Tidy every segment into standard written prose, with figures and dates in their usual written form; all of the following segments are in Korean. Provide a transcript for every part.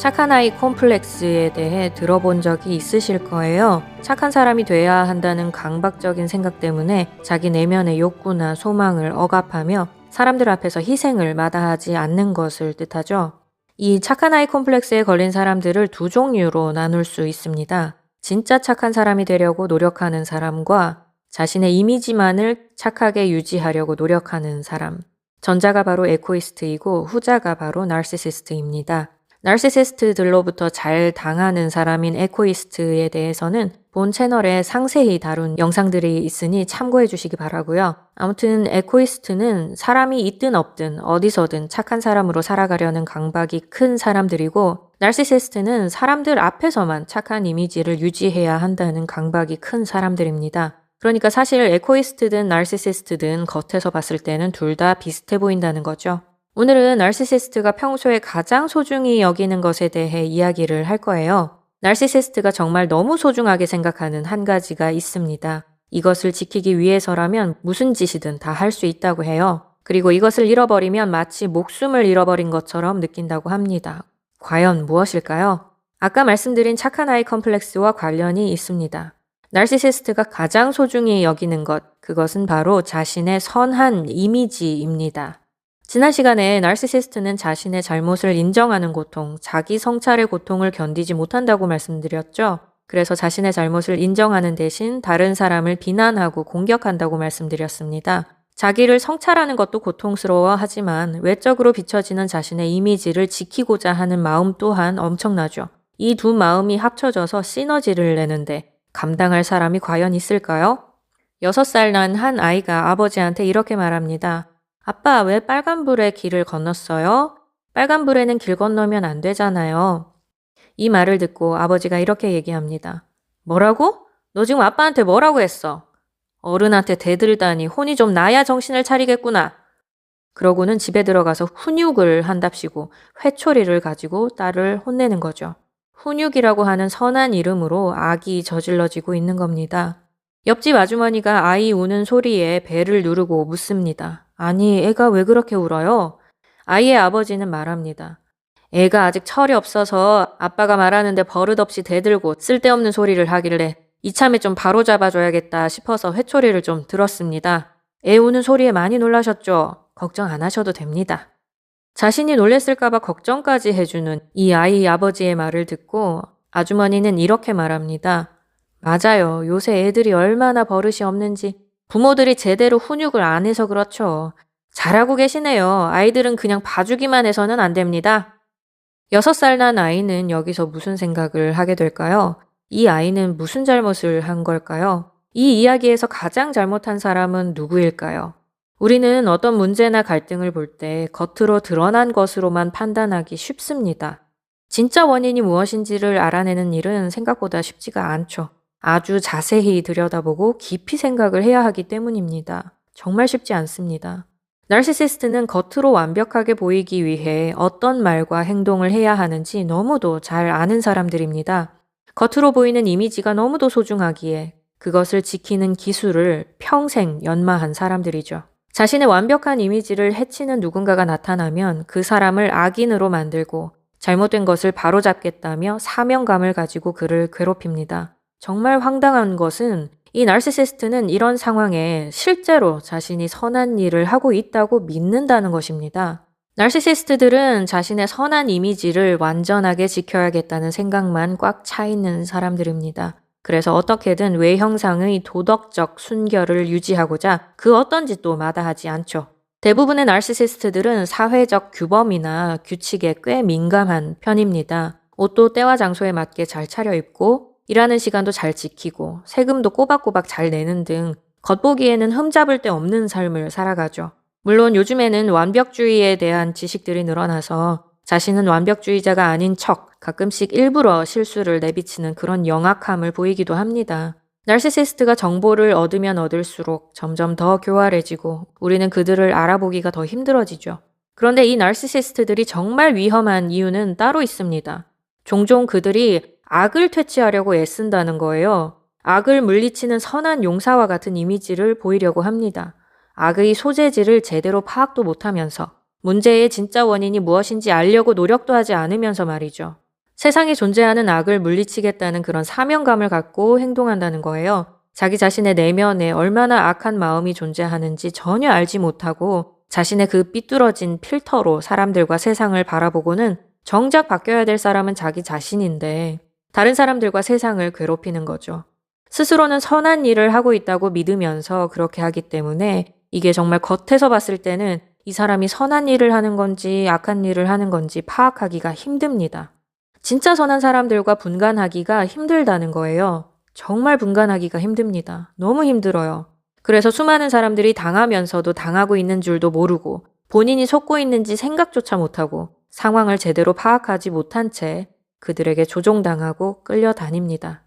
착한 아이 콤플렉스에 대해 들어본 적이 있으실 거예요. 착한 사람이 돼야 한다는 강박적인 생각 때문에 자기 내면의 욕구나 소망을 억압하며 사람들 앞에서 희생을 마다하지 않는 것을 뜻하죠. 이 착한 아이 콤플렉스에 걸린 사람들을 두 종류로 나눌 수 있습니다. 진짜 착한 사람이 되려고 노력하는 사람과 자신의 이미지만을 착하게 유지하려고 노력하는 사람. 전자가 바로 에코이스트이고 후자가 바로 나르시시스트입니다. 나르시시스트들로부터 잘 당하는 사람인 에코이스트에 대해서는 본 채널에 상세히 다룬 영상들이 있으니 참고해 주시기 바라고요. 아무튼 에코이스트는 사람이 있든 없든 어디서든 착한 사람으로 살아가려는 강박이 큰 사람들이고, 나르시시스트는 사람들 앞에서만 착한 이미지를 유지해야 한다는 강박이 큰 사람들입니다. 그러니까 사실 에코이스트든 나르시시스트든 겉에서 봤을 때는 둘 다 비슷해 보인다는 거죠. 오늘은 나르시시스트가 평소에 가장 소중히 여기는 것에 대해 이야기를 할 거예요. 나르시시스트가 정말 너무 소중하게 생각하는 한 가지가 있습니다. 이것을 지키기 위해서라면 무슨 짓이든 다 할 수 있다고 해요. 그리고 이것을 잃어버리면 마치 목숨을 잃어버린 것처럼 느낀다고 합니다. 과연 무엇일까요? 아까 말씀드린 착한 아이 컴플렉스와 관련이 있습니다. 나르시시스트가 가장 소중히 여기는 것, 그것은 바로 자신의 선한 이미지입니다. 지난 시간에 나르시시스트는 자신의 잘못을 인정하는 고통, 자기 성찰의 고통을 견디지 못한다고 말씀드렸죠. 그래서 자신의 잘못을 인정하는 대신 다른 사람을 비난하고 공격한다고 말씀드렸습니다. 자기를 성찰하는 것도 고통스러워하지만 외적으로 비춰지는 자신의 이미지를 지키고자 하는 마음 또한 엄청나죠. 이 두 마음이 합쳐져서 시너지를 내는데 감당할 사람이 과연 있을까요? 6살 난 한 아이가 아버지한테 이렇게 말합니다. 아빠, 왜 빨간불에 길을 건넜어요? 빨간불에는 길 건너면 안 되잖아요. 이 말을 듣고 아버지가 이렇게 얘기합니다. 뭐라고? 너 지금 아빠한테 뭐라고 했어? 어른한테 대들다니 혼이 좀 나야 정신을 차리겠구나. 그러고는 집에 들어가서 훈육을 한답시고 회초리를 가지고 딸을 혼내는 거죠. 훈육이라고 하는 선한 이름으로 악이 저질러지고 있는 겁니다. 옆집 아주머니가 아이 우는 소리에 배를 누르고 묻습니다. 아니, 애가 왜 그렇게 울어요? 아이의 아버지는 말합니다. 애가 아직 철이 없어서 아빠가 말하는데 버릇없이 대들고 쓸데없는 소리를 하길래 이참에 좀 바로잡아줘야겠다 싶어서 회초리를 좀 들었습니다. 애 우는 소리에 많이 놀라셨죠? 걱정 안 하셔도 됩니다. 자신이 놀랬을까봐 걱정까지 해주는 이 아이 아버지의 말을 듣고 아주머니는 이렇게 말합니다. 맞아요. 요새 애들이 얼마나 버릇이 없는지 부모들이 제대로 훈육을 안 해서 그렇죠. 잘하고 계시네요. 아이들은 그냥 봐주기만 해서는 안 됩니다. 6살 난 아이는 여기서 무슨 생각을 하게 될까요? 이 아이는 무슨 잘못을 한 걸까요? 이 이야기에서 가장 잘못한 사람은 누구일까요? 우리는 어떤 문제나 갈등을 볼 때 겉으로 드러난 것으로만 판단하기 쉽습니다. 진짜 원인이 무엇인지를 알아내는 일은 생각보다 쉽지가 않죠. 아주 자세히 들여다보고 깊이 생각을 해야 하기 때문입니다. 정말 쉽지 않습니다. 나르시시스트는 겉으로 완벽하게 보이기 위해 어떤 말과 행동을 해야 하는지 너무도 잘 아는 사람들입니다. 겉으로 보이는 이미지가 너무도 소중하기에 그것을 지키는 기술을 평생 연마한 사람들이죠. 자신의 완벽한 이미지를 해치는 누군가가 나타나면 그 사람을 악인으로 만들고 잘못된 것을 바로잡겠다며 사명감을 가지고 그를 괴롭힙니다. 정말 황당한 것은 이 나르시시스트는 이런 상황에 실제로 자신이 선한 일을 하고 있다고 믿는다는 것입니다. 나르시시스트들은 자신의 선한 이미지를 완전하게 지켜야겠다는 생각만 꽉 차 있는 사람들입니다. 그래서 어떻게든 외형상의 도덕적 순결을 유지하고자 그 어떤 짓도 마다하지 않죠. 대부분의 나르시시스트들은 사회적 규범이나 규칙에 꽤 민감한 편입니다. 옷도 때와 장소에 맞게 잘 차려입고 일하는 시간도 잘 지키고 세금도 꼬박꼬박 잘 내는 등 겉보기에는 흠잡을 데 없는 삶을 살아가죠. 물론 요즘에는 완벽주의에 대한 지식들이 늘어나서 자신은 완벽주의자가 아닌 척 가끔씩 일부러 실수를 내비치는 그런 영악함을 보이기도 합니다. 나르시시스트가 정보를 얻으면 얻을수록 점점 더 교활해지고 우리는 그들을 알아보기가 더 힘들어지죠. 그런데 이 나르시시스트들이 정말 위험한 이유는 따로 있습니다. 종종 그들이 악을 퇴치하려고 애쓴다는 거예요. 악을 물리치는 선한 용사와 같은 이미지를 보이려고 합니다. 악의 소재지를 제대로 파악도 못하면서 문제의 진짜 원인이 무엇인지 알려고 노력도 하지 않으면서 말이죠. 세상에 존재하는 악을 물리치겠다는 그런 사명감을 갖고 행동한다는 거예요. 자기 자신의 내면에 얼마나 악한 마음이 존재하는지 전혀 알지 못하고 자신의 그 삐뚤어진 필터로 사람들과 세상을 바라보고는 정작 바뀌어야 될 사람은 자기 자신인데 다른 사람들과 세상을 괴롭히는 거죠. 스스로는 선한 일을 하고 있다고 믿으면서 그렇게 하기 때문에 이게 정말 겉에서 봤을 때는 이 사람이 선한 일을 하는 건지 악한 일을 하는 건지 파악하기가 힘듭니다. 진짜 선한 사람들과 분간하기가 힘들다는 거예요. 정말 분간하기가 힘듭니다. 너무 힘들어요. 그래서 수많은 사람들이 당하면서도 당하고 있는 줄도 모르고 본인이 속고 있는지 생각조차 못하고 상황을 제대로 파악하지 못한 채 그들에게 조종당하고 끌려다닙니다.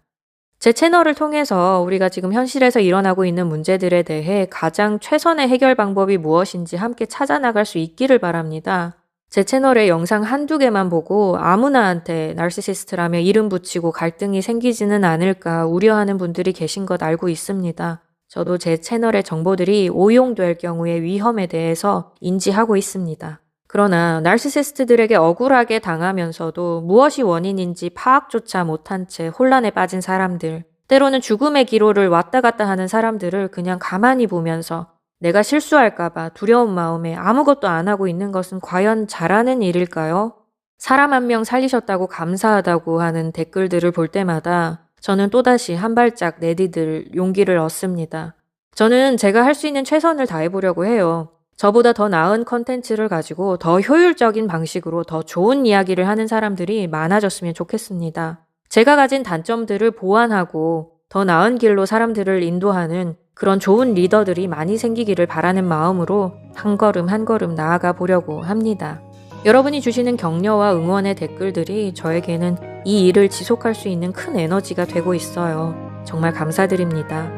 제 채널을 통해서 우리가 지금 현실에서 일어나고 있는 문제들에 대해 가장 최선의 해결 방법이 무엇인지 함께 찾아나갈 수 있기를 바랍니다. 제 채널에 영상 한두 개만 보고 아무나한테 나르시시스트라며 이름 붙이고 갈등이 생기지는 않을까 우려하는 분들이 계신 것 알고 있습니다. 저도 제 채널의 정보들이 오용될 경우의 위험에 대해서 인지하고 있습니다. 그러나 나르시시스트들에게 억울하게 당하면서도 무엇이 원인인지 파악조차 못한 채 혼란에 빠진 사람들, 때로는 죽음의 기로를 왔다 갔다 하는 사람들을 그냥 가만히 보면서 내가 실수할까봐 두려운 마음에 아무것도 안 하고 있는 것은 과연 잘하는 일일까요? 사람 한 명 살리셨다고 감사하다고 하는 댓글들을 볼 때마다 저는 또다시 한 발짝 내디딜 용기를 얻습니다. 저는 제가 할 수 있는 최선을 다해보려고 해요. 저보다 더 나은 컨텐츠를 가지고 더 효율적인 방식으로 더 좋은 이야기를 하는 사람들이 많아졌으면 좋겠습니다. 제가 가진 단점들을 보완하고 더 나은 길로 사람들을 인도하는 그런 좋은 리더들이 많이 생기기를 바라는 마음으로 한 걸음 한 걸음 나아가 보려고 합니다. 여러분이 주시는 격려와 응원의 댓글들이 저에게는 이 일을 지속할 수 있는 큰 에너지가 되고 있어요. 정말 감사드립니다.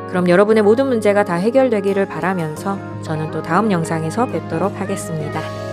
그럼 여러분의 모든 문제가 다 해결되기를 바라면서 저는 또 다음 영상에서 뵙도록 하겠습니다.